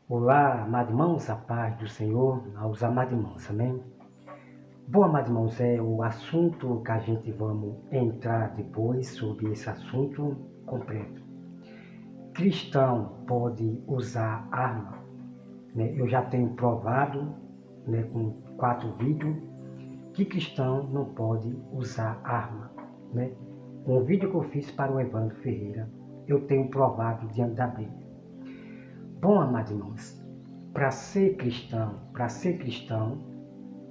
Olá, amados irmãos, a paz do Senhor aos amados irmãos, amém? Bom, amados irmãos, é o assunto que a gente vamos entrar depois sobre esse assunto completo. Cristão pode usar arma, né? Eu já tenho provado, né, com 4 vídeos, que cristão não pode usar arma, né? Um vídeo que eu fiz para o Evandro Ferreira, eu tenho provado diante da Bíblia. Bom, amados irmãos, para ser cristão,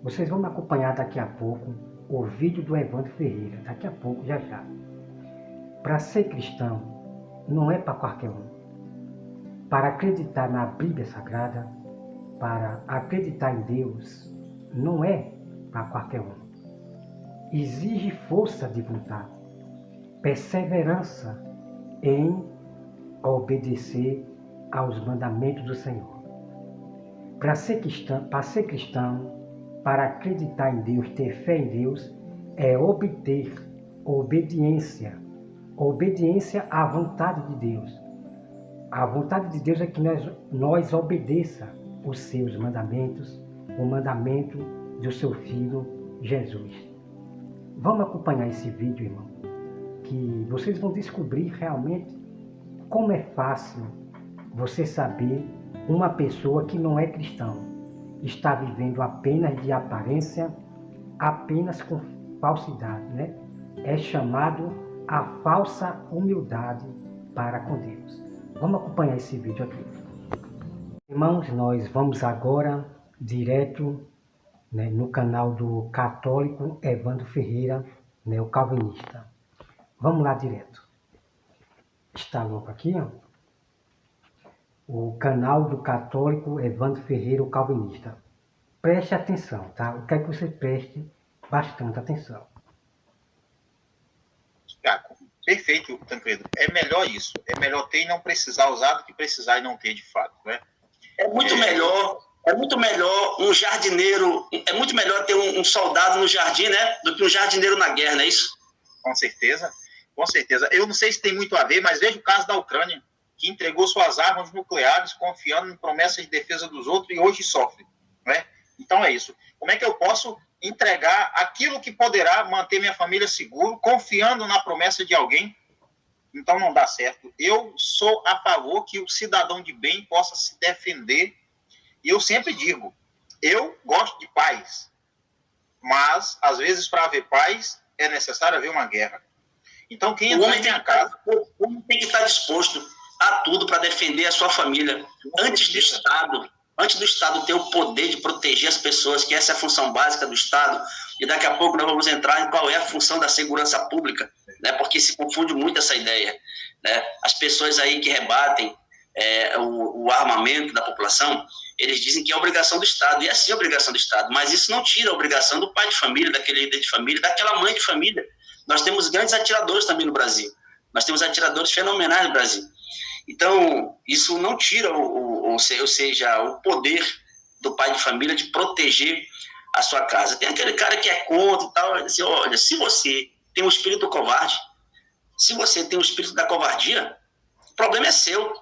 vocês vão me acompanhar daqui a pouco o vídeo do Evandro Ferreira, daqui a pouco, já já. Para ser cristão, não é para qualquer um. Para acreditar na Bíblia Sagrada, para acreditar em Deus, não é para qualquer um. Exige força de vontade, perseverança em obedecer aos mandamentos do Senhor. Para ser cristão, para acreditar em Deus, ter fé em Deus, é obter obediência à vontade de Deus. A vontade de Deus é que nós obedeça os seus mandamentos, o mandamento do seu Filho Jesus. Vamos acompanhar esse vídeo, irmão, que vocês vão descobrir realmente como é fácil você saber uma pessoa que não é cristão, está vivendo apenas de aparência, apenas com falsidade, né? É chamado a falsa humildade para com Deus. Vamos acompanhar esse vídeo aqui. Irmãos, nós vamos agora direto, né, no canal do católico Evandro Ferreira, né, o calvinista. Vamos lá direto. Está louco aqui, ó? O canal do católico Evandro Ferreira, o calvinista. Preste atenção, tá? Eu quero que você preste bastante atenção. Perfeito, Tancredo. É melhor isso. É melhor ter e não precisar usar do que precisar e não ter de fato, né? É muito melhor um jardineiro, é muito melhor ter um soldado no jardim, né, do que um jardineiro na guerra, não é isso? Com certeza, com certeza. Eu não sei se tem muito a ver, mas veja o caso da Ucrânia, que entregou suas armas nucleares confiando em promessas de defesa dos outros e hoje sofre, né? Então é isso. Como é que eu posso entregar aquilo que poderá manter minha família seguro, confiando na promessa de alguém? Então não dá certo. Eu sou a favor que o cidadão de bem possa se defender. E eu sempre digo, eu gosto de paz, mas às vezes para haver paz é necessário haver uma guerra. Então quem entra em minha casa... O homem tem que estar disposto a tudo para defender a sua família. Antes do Estado ter o poder de proteger as pessoas, que essa é a função básica do Estado, e daqui a pouco nós vamos entrar em qual é a função da segurança pública, né? Porque se confunde muito essa ideia, né? As pessoas aí que rebatem o armamento da população, eles dizem que é obrigação do Estado, e é sim obrigação do Estado, mas isso não tira a obrigação do pai de família, daquele líder de família, daquela mãe de família. Nós temos grandes atiradores também no Brasil, nós temos atiradores fenomenais no Brasil. Então, isso não tira ou seja, o poder do pai de família de proteger a sua casa. Tem aquele cara que é contra e tal, assim, olha, se você tem um espírito covarde, se você tem o espírito da covardia, o problema é seu.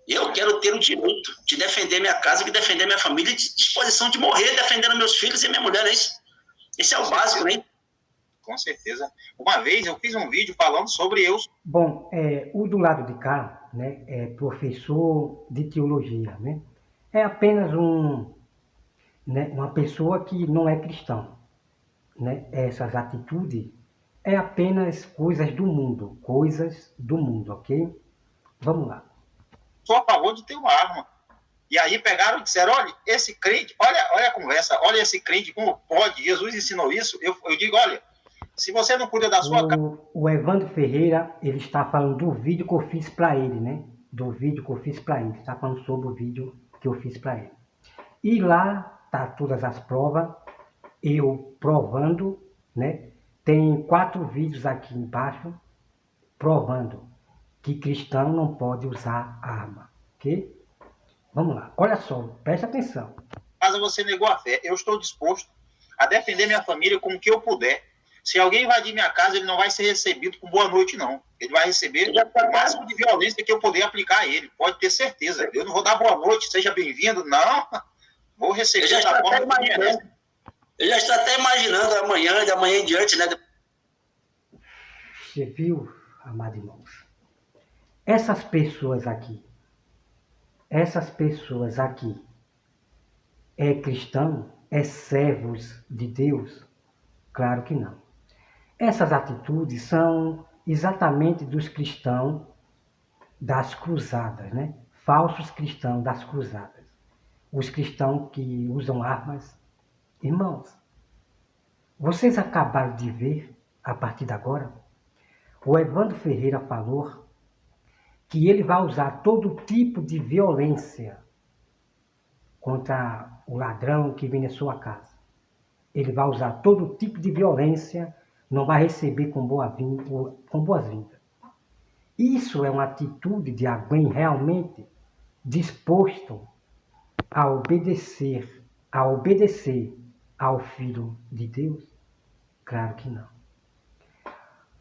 Eu quero ter o direito de defender minha casa, de defender minha família, de disposição de morrer defendendo meus filhos e minha mulher, não é isso? Esse é o básico, né? Com certeza. Uma vez eu fiz um vídeo falando sobre eu. Bom, o do lado de cá, né, é professor de teologia, né? É apenas uma pessoa que não é cristão, né? Essas atitudes é apenas coisas do mundo, ok? Vamos lá. Sou a favor de ter uma arma. E aí pegaram e disseram, olha, esse crente, olha a conversa, olha esse crente, como pode? Jesus ensinou isso. Eu digo, olha, se você não cuida da sua casa... O Evandro Ferreira, ele está falando do vídeo que eu fiz para ele, né? Do vídeo que eu fiz para ele. Está falando sobre o vídeo que eu fiz para ele. E lá tá todas as provas, eu provando, né? Tem 4 vídeos aqui embaixo, provando que cristão não pode usar arma, ok? Vamos lá, olha só, preste atenção. Mas você negou a fé, eu estou disposto a defender minha família com o que eu puder, Se alguém invadir minha casa, ele não vai ser recebido com boa noite, não. Ele vai receber o máximo de violência que eu puder aplicar a ele. Pode ter certeza. Eu não vou dar boa noite, seja bem-vindo. Não. Vou receber da forma que merece. Eu já estou até imaginando amanhã, de amanhã em diante, né? Você viu, amados irmãos? Essas pessoas aqui, é cristão? É servos de Deus? Claro que não. Essas atitudes são exatamente dos cristãos das cruzadas, né? Falsos cristãos das cruzadas. Os cristãos que usam armas. Irmãos, vocês acabaram de ver, a partir de agora, o Evandro Ferreira falou que ele vai usar todo tipo de violência contra o ladrão que vem na sua casa. Ele vai usar todo tipo de violência, não vai receber com boas-vindas. Isso é uma atitude de alguém realmente disposto a obedecer ao Filho de Deus? Claro que não.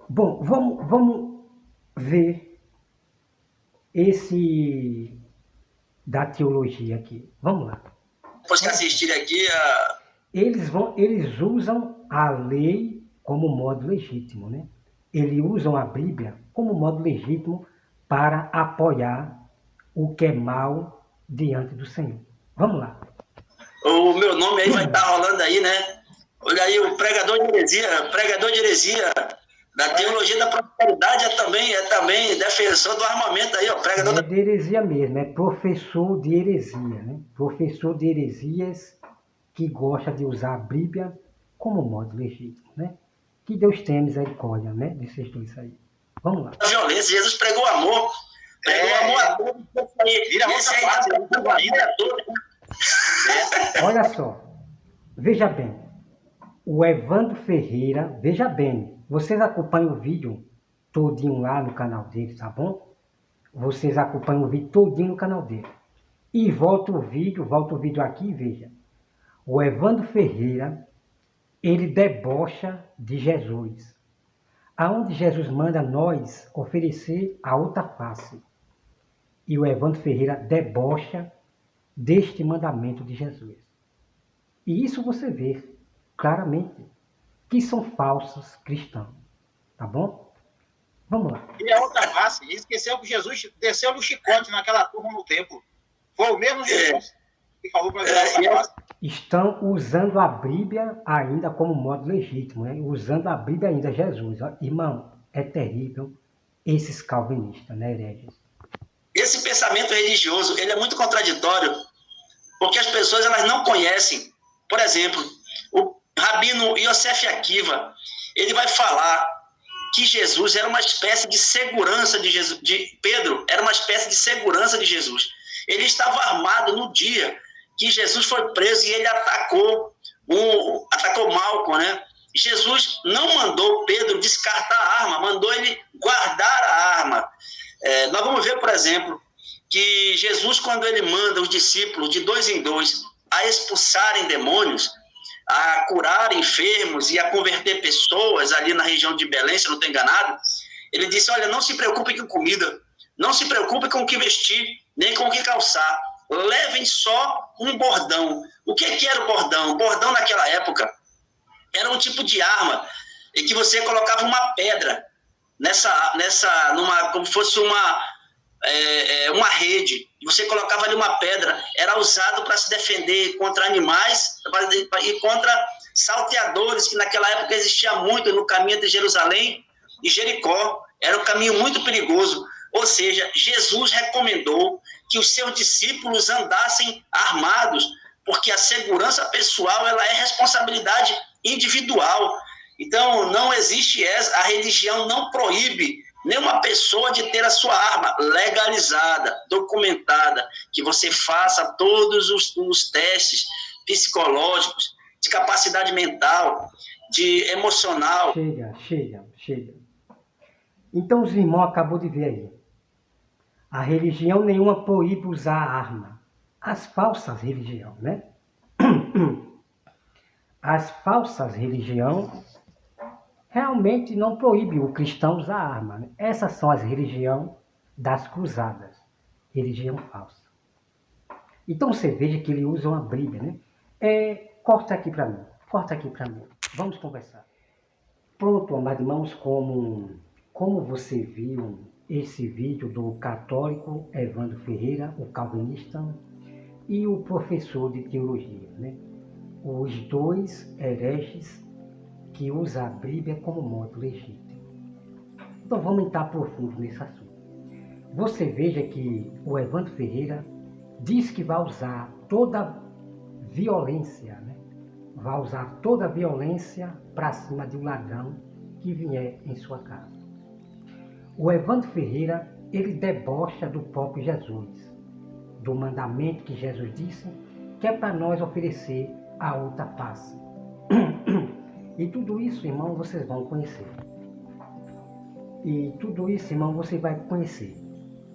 Bom, vamos ver esse da teologia aqui. Vamos lá. Depois que assistir aqui, Eles usam a lei como modo legítimo, né? Eles usam a Bíblia como modo legítimo para apoiar o que é mal diante do Senhor. Vamos lá. O meu nome aí vai estar rolando aí, né? Olha aí, o pregador de heresia, da teologia da prosperidade é também defensor do armamento aí, ó. Pregador de heresia mesmo, é professor de heresia, né? Professor de heresias que gosta de usar a Bíblia como modo legítimo, né? Que Deus tenha misericórdia, né? De vocês dois aí. Vamos lá. A violência, Jesus pregou amor. Pregou amor a todos. Esse aí tá ainda todo. Olha só, veja bem, o Evandro Ferreira, veja bem, vocês acompanham o vídeo todinho lá no canal dele, tá bom? Vocês acompanham o vídeo todinho no canal dele. E volta o vídeo aqui e veja. O Evandro Ferreira, ele debocha de Jesus, aonde Jesus manda nós oferecer a outra face. E o Evandro Ferreira debocha deste mandamento de Jesus. E isso você vê claramente que são falsos cristãos. Tá bom? Vamos lá. E a outra face, esqueceu que Jesus desceu no chicote naquela turma no templo. Foi o mesmo Jesus que falou para a outra face. Estão usando a Bíblia ainda como modo legítimo, né? Usando a Bíblia ainda Jesus. Irmão, é terrível esses calvinistas, né, hereges? Esse pensamento religioso, ele é muito contraditório, porque as pessoas elas não conhecem. Por exemplo, o Rabino Yosef Akiva, ele vai falar que Jesus era uma espécie de segurança de Jesus, Pedro era uma espécie de segurança de Jesus. Ele estava armado no dia que Jesus foi preso e ele atacou Malco, né? Jesus não mandou Pedro descartar a arma, mandou ele guardar a arma. Nós vamos ver, por exemplo, que Jesus, quando ele manda os discípulos de 2 em 2 a expulsarem demônios, a curar enfermos e a converter pessoas ali na região de Belém, se eu não estou enganado, ele disse, olha, não se preocupe com comida, não se preocupe com o que vestir, nem com o que calçar, levem só um bordão. O que era o bordão? O bordão naquela época era um tipo de arma em que você colocava uma pedra como fosse uma rede, você colocava ali uma pedra, era usado para se defender contra animais e contra salteadores, que naquela época existia muito no caminho entre Jerusalém e Jericó, era um caminho muito perigoso. Ou seja, Jesus recomendou que os seus discípulos andassem armados, porque a segurança pessoal ela é responsabilidade individual. Então, não existe a religião não proíbe nenhuma pessoa de ter a sua arma legalizada, documentada, que você faça todos os testes psicológicos, de capacidade mental, de emocional. Chega. Então, os irmãos acabou de ver aí. A religião nenhuma proíbe usar a arma. As falsas religiões, né? As falsas religiões realmente não proíbe o cristão usar arma. Né? Essas são as religiões das cruzadas, religião falsa. Então você veja que ele usa uma Bíblia, né? Corta aqui para mim, vamos conversar. Pronto, amados irmãos, como você viu esse vídeo do católico Evandro Ferreira, o calvinista, e o professor de teologia, né? Os dois hereges que usam a Bíblia como modo legítimo. Então vamos entrar profundo nesse assunto. Você veja que o Evandro Ferreira diz que vai usar toda violência, né? Vai usar toda a violência para cima de um ladrão que vier em sua casa. O Evandro Ferreira, ele debocha do próprio Jesus, do mandamento que Jesus disse, que é para nós oferecer a outra face. E tudo isso, irmão, vocês vão conhecer. E tudo isso, irmão, você vai conhecer.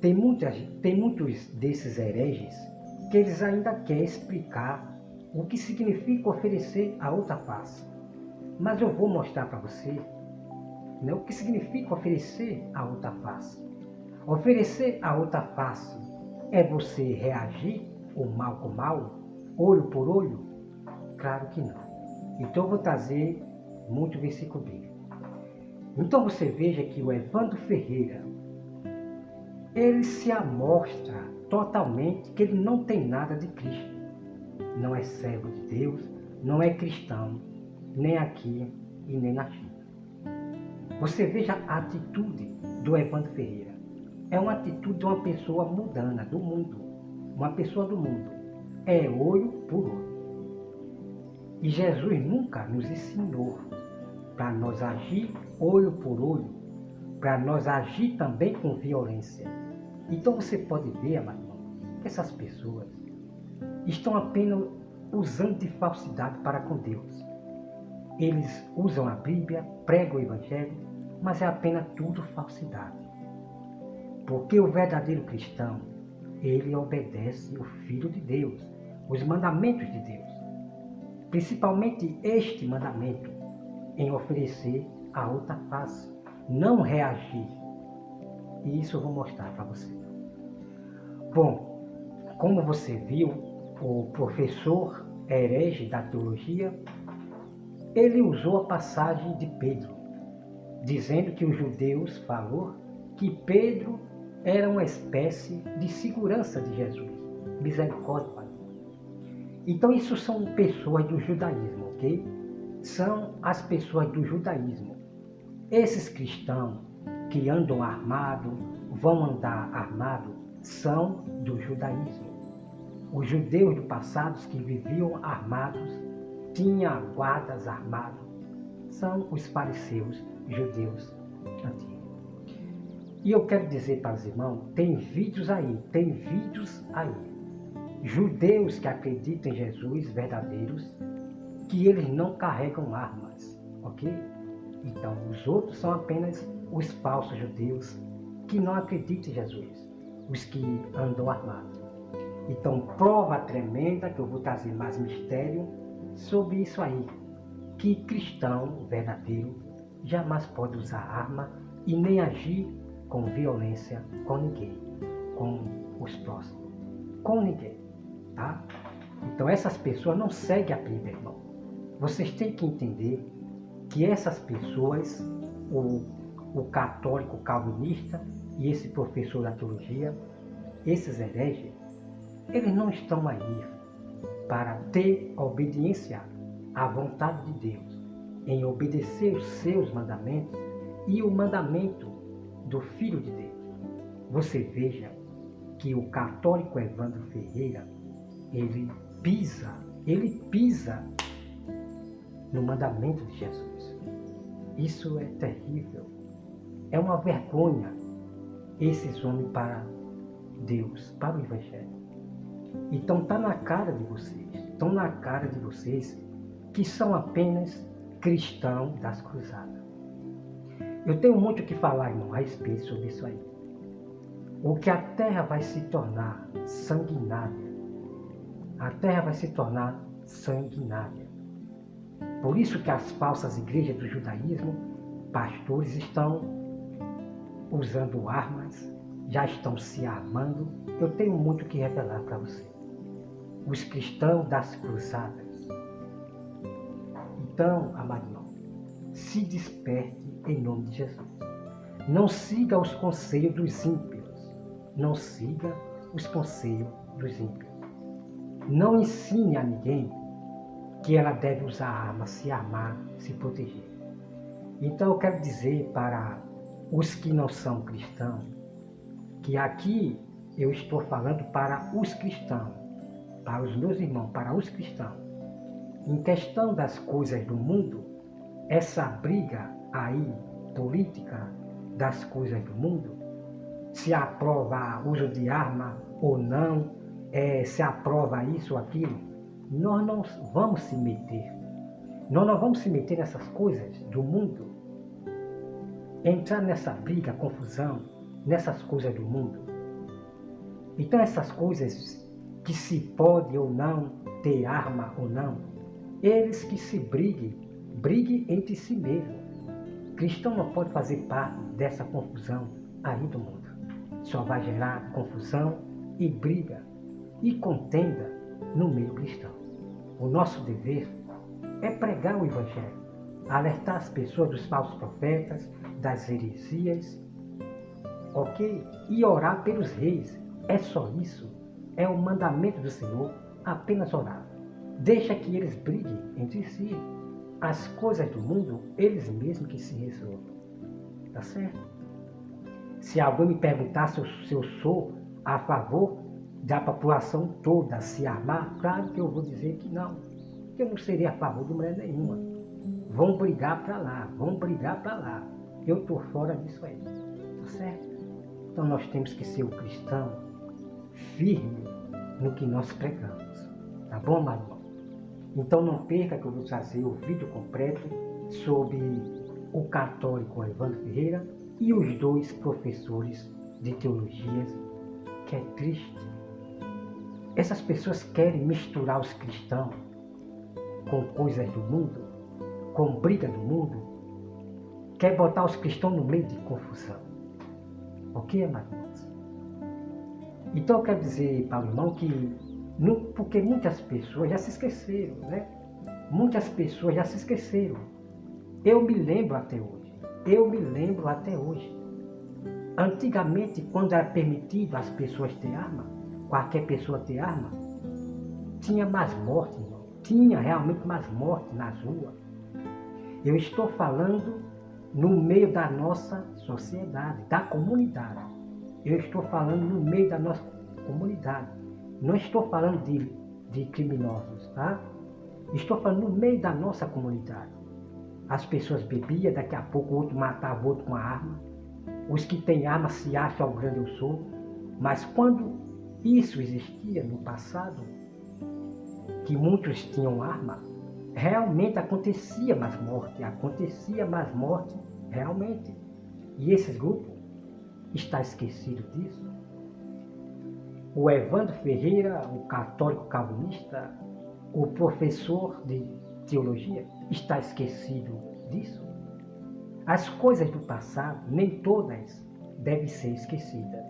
Tem muitos desses hereges que eles ainda querem explicar o que significa oferecer a outra face. Mas eu vou mostrar para você, né, o que significa oferecer a outra face. Oferecer a outra face é você reagir o mal com mal, olho por olho? Claro que não. Então eu vou trazer muito versículo bíblico. Então você veja que o Evandro Ferreira, ele se amostra totalmente que ele não tem nada de Cristo. Não é servo de Deus, não é cristão, nem aqui e nem na China. Você veja a atitude do Evandro Ferreira. É uma atitude de uma pessoa mundana, do mundo. Uma pessoa do mundo. É olho por olho. E Jesus nunca nos ensinou para nós agir olho por olho, para nós agir também com violência. Então você pode ver, amado irmão, que essas pessoas estão apenas usando de falsidade para com Deus. Eles usam a Bíblia, pregam o Evangelho, mas é apenas tudo falsidade. Porque o verdadeiro cristão, ele obedece o Filho de Deus, os mandamentos de Deus. Principalmente este mandamento, em oferecer a outra face, não reagir. E isso eu vou mostrar para você. Bom, como você viu, o professor herege da teologia, ele usou a passagem de Pedro, dizendo que os judeus falaram que Pedro era uma espécie de segurança de Jesus. Misericórdia, Pai. Então isso são pessoas do judaísmo, ok? São as pessoas do judaísmo. Esses cristãos que andam armados, vão andar armados, são do judaísmo. Os judeus do passado que viviam armados, tinham guardas armados, são os fariseus judeus antigos. E eu quero dizer para os irmãos, tem vídeos aí. Judeus que acreditam em Jesus, verdadeiros, que eles não carregam armas, ok? Então, os outros são apenas os falsos judeus que não acreditam em Jesus, os que andam armados. Então, prova tremenda, que eu vou trazer mais mistério sobre isso aí, que cristão verdadeiro jamais pode usar arma e nem agir com violência com ninguém, com os próximos, com ninguém, tá? Então, essas pessoas não seguem a Bíblia, irmão. Vocês têm que entender que essas pessoas, o católico calvinista e esse professor da teologia, esses hereges, eles não estão aí para ter obediência à vontade de Deus, em obedecer os seus mandamentos e o mandamento do Filho de Deus. Você veja que o católico Evandro Ferreira, ele pisa no mandamento de Jesus. Isso é terrível. É uma vergonha esses homens para Deus, para o Evangelho. Então está na cara de vocês, que são apenas cristãos das cruzadas. Eu tenho muito o que falar, irmão, a respeito sobre isso aí. O que a terra vai se tornar sanguinária. A terra vai se tornar sanguinária. Por isso que as falsas igrejas do judaísmo pastores estão usando armas, já estão se armando. Eu tenho muito que revelar para você. Os cristãos das cruzadas. Então, amado irmão, se desperte em nome de Jesus. Não siga os conselhos dos ímpios. Não siga os conselhos dos ímpios. Não ensine a ninguém que ela deve usar arma, se armar, se proteger. Então eu quero dizer para os que não são cristãos, que aqui eu estou falando para os cristãos, para os meus irmãos, para os cristãos. Em questão das coisas do mundo, essa briga aí, política das coisas do mundo, se aprova o uso de arma ou não, se aprova isso ou aquilo, nós não vamos se meter. Nós não vamos se meter nessas coisas do mundo, entrar nessa briga, confusão, nessas coisas do mundo. Então essas coisas que se pode ou não ter arma ou não, eles que se briguem entre si mesmo. Cristão não pode fazer parte dessa confusão aí do mundo. Só vai gerar confusão e briga e contenda no meio cristão. O nosso dever é pregar o Evangelho, alertar as pessoas dos falsos profetas, das heresias, ok? E orar pelos reis. É só isso. É o mandamento do Senhor, apenas orar. Deixa que eles briguem entre si. As coisas do mundo, eles mesmos que se resolvam. Tá certo? Se alguém me perguntar se eu sou a favor da população toda se armar, claro que eu vou dizer que não. Eu não seria a favor de maneira nenhuma. Vão brigar para lá, vão brigar para lá. Eu estou fora disso aí. Tá certo? Então nós temos que ser o cristão firme no que nós pregamos. Tá bom, amado? Então não perca que eu vou trazer o vídeo completo sobre o católico Evandro Ferreira e os dois professores de teologias, que é triste. Essas pessoas querem misturar os cristãos com coisas do mundo, com briga do mundo, quer botar os cristãos no meio de confusão. Ok, amados? Então eu quero dizer para o irmão que, porque muitas pessoas já se esqueceram, né? Muitas pessoas já se esqueceram. Eu me lembro até hoje. Antigamente, quando era permitido as pessoas ter arma, qualquer pessoa ter arma, tinha mais morte, irmão. Tinha realmente mais morte nas ruas. Eu estou falando no meio da nossa sociedade, da comunidade. Eu estou falando no meio da nossa comunidade. Não estou falando de criminosos, tá? Estou falando no meio da nossa comunidade. As pessoas bebiam, daqui a pouco o outro matava o outro com a arma. Os que têm arma se acham o grande eu sou. Mas quando isso existia no passado, que muitos tinham arma, realmente acontecia mais morte, realmente. E esses grupos está esquecido disso. O Evandro Ferreira, o católico calvinista, o professor de teologia, está esquecido disso. As coisas do passado, nem todas devem ser esquecidas.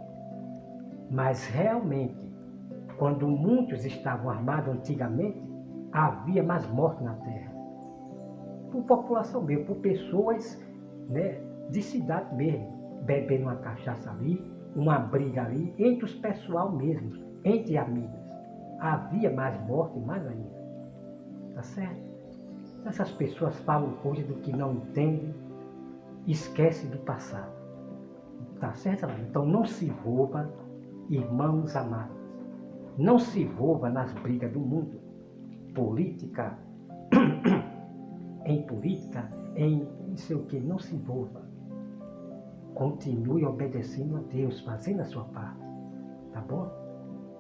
Mas realmente, quando muitos estavam armados antigamente, havia mais morte na terra. Por população mesmo, por pessoas, né, de cidade mesmo, bebendo uma cachaça ali, uma briga ali, entre os pessoal mesmo, entre amigos. Havia mais morte, mais ainda. Tá certo? Essas pessoas falam coisas do que não entendem, esquecem do passado. Tá certo? Então não se envolva, irmãos amados. Não se envolva nas brigas do mundo. Política, em não sei o que, não se envolva. Continue obedecendo a Deus, fazendo a sua parte. Tá bom?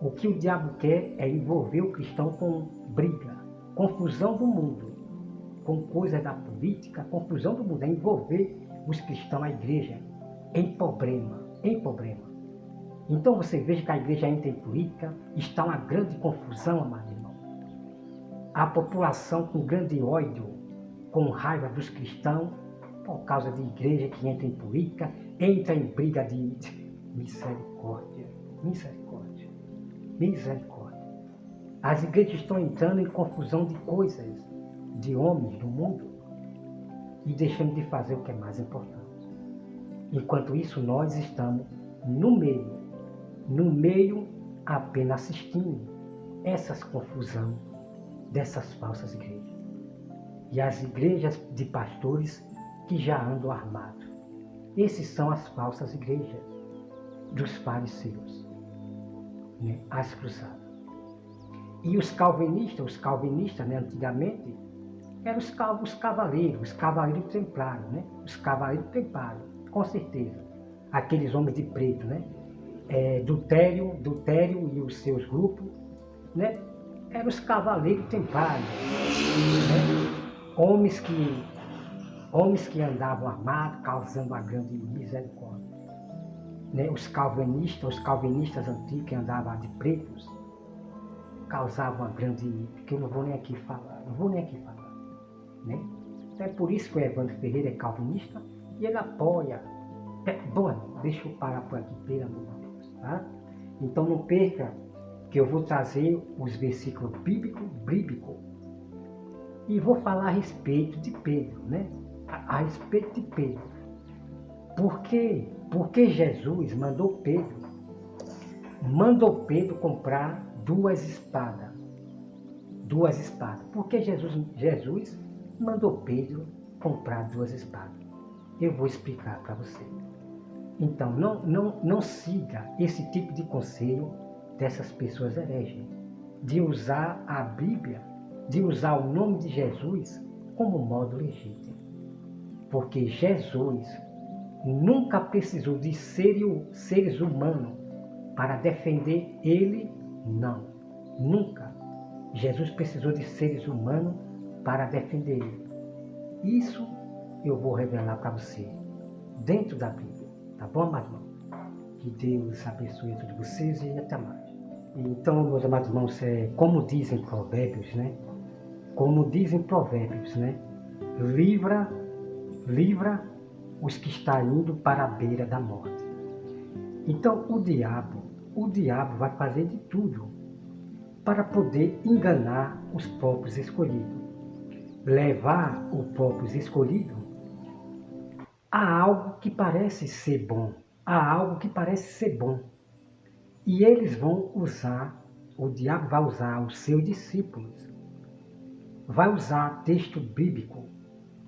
O que o diabo quer é envolver o cristão com briga, confusão do mundo, com coisas da política, confusão do mundo, é envolver os cristãos, a igreja, em problema. Então você veja que a igreja entra em política, está uma grande confusão, amado irmão. A população com grande ódio, com raiva dos cristãos, por causa de igreja que entra em política, entra em briga de misericórdia, misericórdia, misericórdia. As igrejas estão entrando em confusão de coisas, de homens, do mundo, e deixando de fazer o que é mais importante. Enquanto isso, nós estamos no meio apenas assistindo essas confusões dessas falsas igrejas. E as igrejas de pastores que já andam armados. Esses são as falsas igrejas dos fariseus, né? As cruzadas. E os calvinistas, né, antigamente, eram os cavaleiros templários, né? Os cavaleiros templários, com certeza. Aqueles homens de preto, né? Dutério e os seus grupos, né? Eram os cavaleiros templários, né? Homens que andavam armados, causando uma grande misericórdia. Né? Os calvinistas antigos que andavam de pretos, causavam uma grande, que eu não vou nem aqui falar. Né? Então é por isso que o Evandro Ferreira é calvinista e ele apoia. Bom, deixa eu parar por aqui, pelo amor de Deus. Tá? Então não perca que eu vou trazer os versículos bíblicos e vou falar a respeito de Pedro, né? A respeito de Pedro. Por quê? Porque Jesus mandou Pedro comprar duas espadas. Por que Jesus mandou Pedro comprar duas espadas? Eu vou explicar para você. Então, não siga esse tipo de conselho dessas pessoas hereges, de usar a Bíblia, de usar o nome de Jesus como modo legítimo. Porque Jesus nunca precisou de seres humanos para defender ele, não. Nunca. Jesus precisou de seres humanos para defender ele. Isso eu vou revelar para você, dentro da Bíblia. Tá bom, amados irmãos? Que Deus abençoe a todos vocês e até mais. Então, meus amados irmãos, como dizem Provérbios, né? Livra os que estão indo para a beira da morte. Então, o diabo vai fazer de tudo para poder enganar os próprios escolhidos. Levar os próprios escolhidos a algo que parece ser bom. E eles vão usar, o diabo vai usar os seus discípulos, vai usar texto bíblico,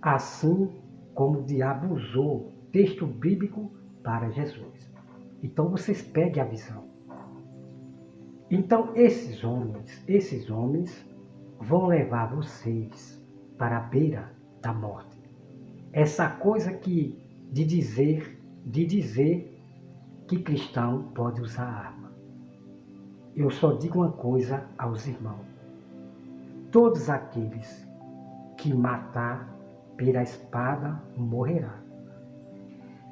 assim como o diabo usou texto bíblico para Jesus. Então vocês peguem a visão. Então esses homens vão levar vocês para a beira da morte. Essa coisa de dizer que cristão pode usar arma. Eu só digo uma coisa aos irmãos. Todos aqueles que matar pela espada morrerá.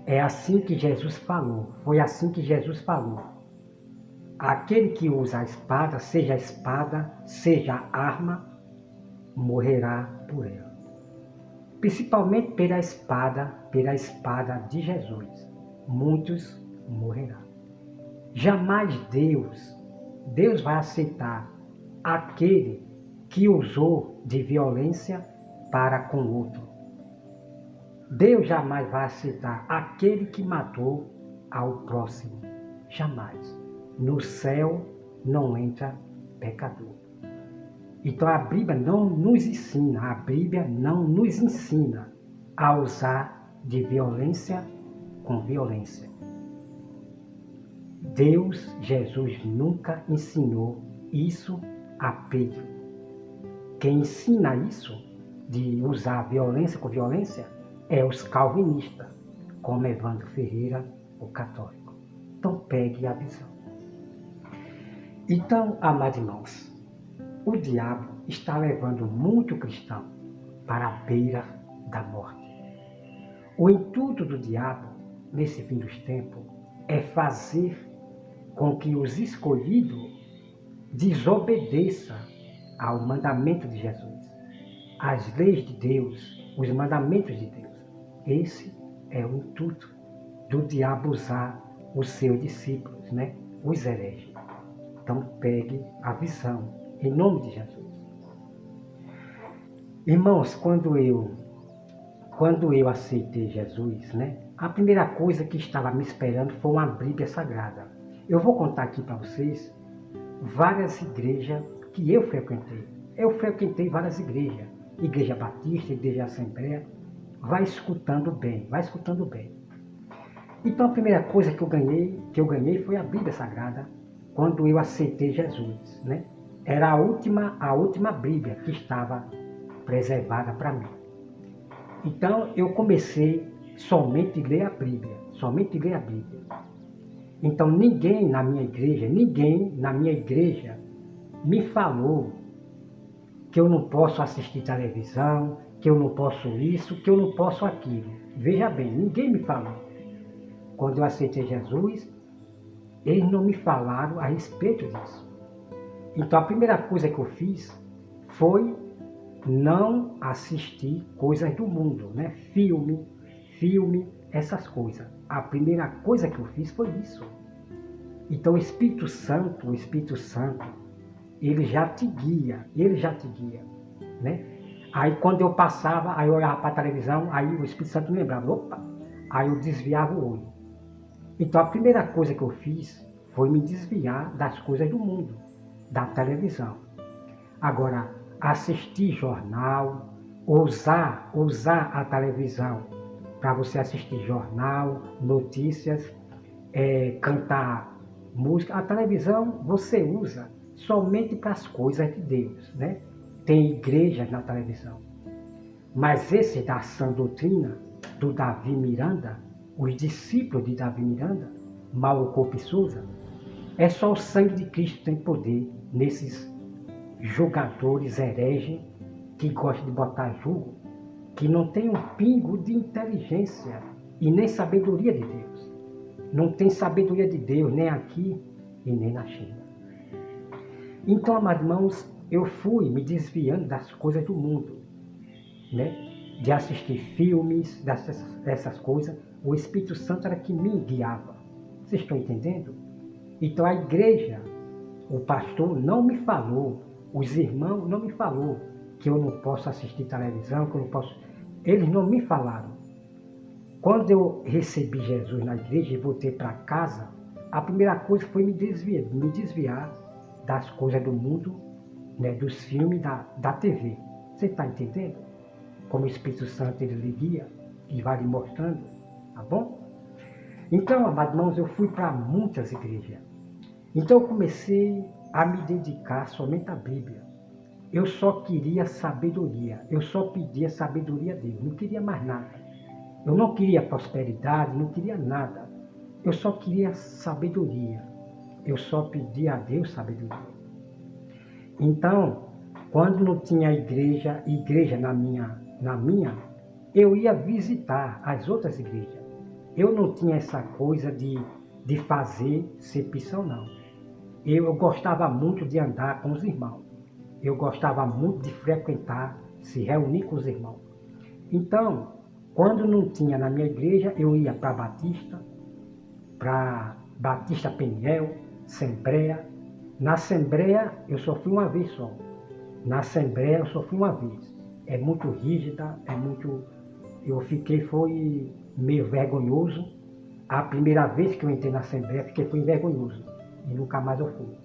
É assim que Jesus falou. Foi assim que Jesus falou. Aquele que usa a espada, seja arma, morrerá por ela. Principalmente pela espada de Jesus. Muitos morrerão. Jamais Deus vai aceitar aquele que usou de violência para com o outro. Deus jamais vai aceitar aquele que matou ao próximo. Jamais. No céu não entra pecador. Então a Bíblia não nos ensina a usar de violência com violência. Jesus nunca ensinou isso a Pedro. Quem ensina isso, de usar violência com violência, é os calvinistas, como Evandro Ferreira, o católico. Então pegue a visão. Então, amados irmãos, o diabo está levando muito cristão para a beira da morte. O intuito do diabo, nesse fim dos tempos, é fazer com que os escolhidos desobedeçam ao mandamento de Jesus, às leis de Deus, os mandamentos de Deus. Esse é o intuito do diabo usar os seus discípulos, né? Os hereges. Então pegue a visão, em nome de Jesus. Irmãos, quando eu aceitei Jesus, né? A primeira coisa que estava me esperando foi uma Bíblia Sagrada. Eu vou contar aqui para vocês várias igrejas que eu frequentei. Eu frequentei várias igrejas. Igreja Batista, Igreja Assembleia. Vai escutando bem, vai escutando bem. Então a primeira coisa que eu ganhei foi a Bíblia Sagrada, quando eu aceitei Jesus, né? Era a última Bíblia que estava preservada para mim. Então eu comecei somente a ler a Bíblia, somente ler a Bíblia. Então ninguém na minha igreja me falou que eu não posso assistir televisão, que eu não posso isso, que eu não posso aquilo. Veja bem, ninguém me falou. Quando eu aceitei Jesus, eles não me falaram a respeito disso. Então a primeira coisa que eu fiz foi não assistir coisas do mundo, né? Filme, essas coisas. A primeira coisa que eu fiz foi isso. Então o Espírito Santo, ele já te guia, né? Aí quando eu passava, aí eu olhava para a televisão, aí o Espírito Santo me lembrava, opa, aí eu desviava o olho. Então a primeira coisa que eu fiz foi me desviar das coisas do mundo, da televisão. Agora, assistir jornal, usar a televisão para você assistir jornal, notícias, cantar música. A televisão você usa somente para as coisas de Deus, né? Tem igreja na televisão. Mas esse da sã doutrina, do Davi Miranda, os discípulos de Davi Miranda, Malocoupe Souza, é só o sangue de Cristo que tem poder nesses jogadores hereges que gostam de botar julgo, que não tem um pingo de inteligência e nem sabedoria de Deus. Não tem sabedoria de Deus nem aqui e nem na China. Então, amados irmãos, eu fui me desviando das coisas do mundo, né? De assistir filmes, dessas coisas. O Espírito Santo era que me guiava. Vocês estão entendendo? Então a igreja, o pastor não me falou, os irmãos não me falaram que eu não posso assistir televisão, que eu não posso... Eles não me falaram. Quando eu recebi Jesus na igreja e voltei para casa, a primeira coisa foi me desviar das coisas do mundo, né, dos filmes, da TV. Você está entendendo? Como o Espírito Santo ele lhe guia e vai lhe mostrando, tá bom? Então, amados irmãos, eu fui para muitas igrejas. Então eu comecei a me dedicar somente à Bíblia. Eu só queria sabedoria, eu só pedia sabedoria a Deus, não queria mais nada. Eu não queria prosperidade, não queria nada. Eu só queria sabedoria. Eu só pedia a Deus sabedoria. Então, quando não tinha igreja na minha, eu ia visitar as outras igrejas. Eu não tinha essa coisa de fazer cepção, não. Eu gostava muito de andar com os irmãos. Eu gostava muito de frequentar, se reunir com os irmãos. Então, quando não tinha na minha igreja, eu ia para Batista Peniel, Assembleia. Na Assembleia, eu só fui uma vez só. Na Assembleia, eu só fui uma vez. É muito rígida, foi meio vergonhoso. A primeira vez que eu entrei na Assembleia, foi vergonhoso. E nunca mais eu fui.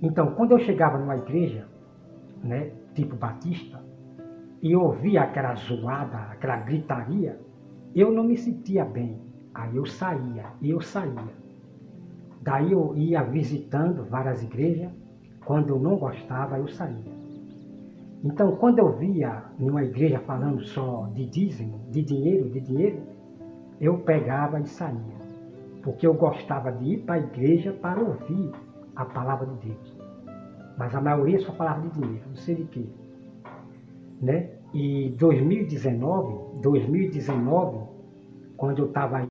Então, quando eu chegava numa igreja, né, tipo Batista, e eu ouvia aquela zoada, aquela gritaria, eu não me sentia bem. Aí eu saía. Daí eu ia visitando várias igrejas. Quando eu não gostava, eu saía. Então, quando eu via numa igreja falando só de dízimo, de dinheiro, eu pegava e saía. Porque eu gostava de ir para a igreja para ouvir a palavra de Deus. Mas a maioria só falava de dinheiro, não sei de quê. Né? E 2019, quando eu estava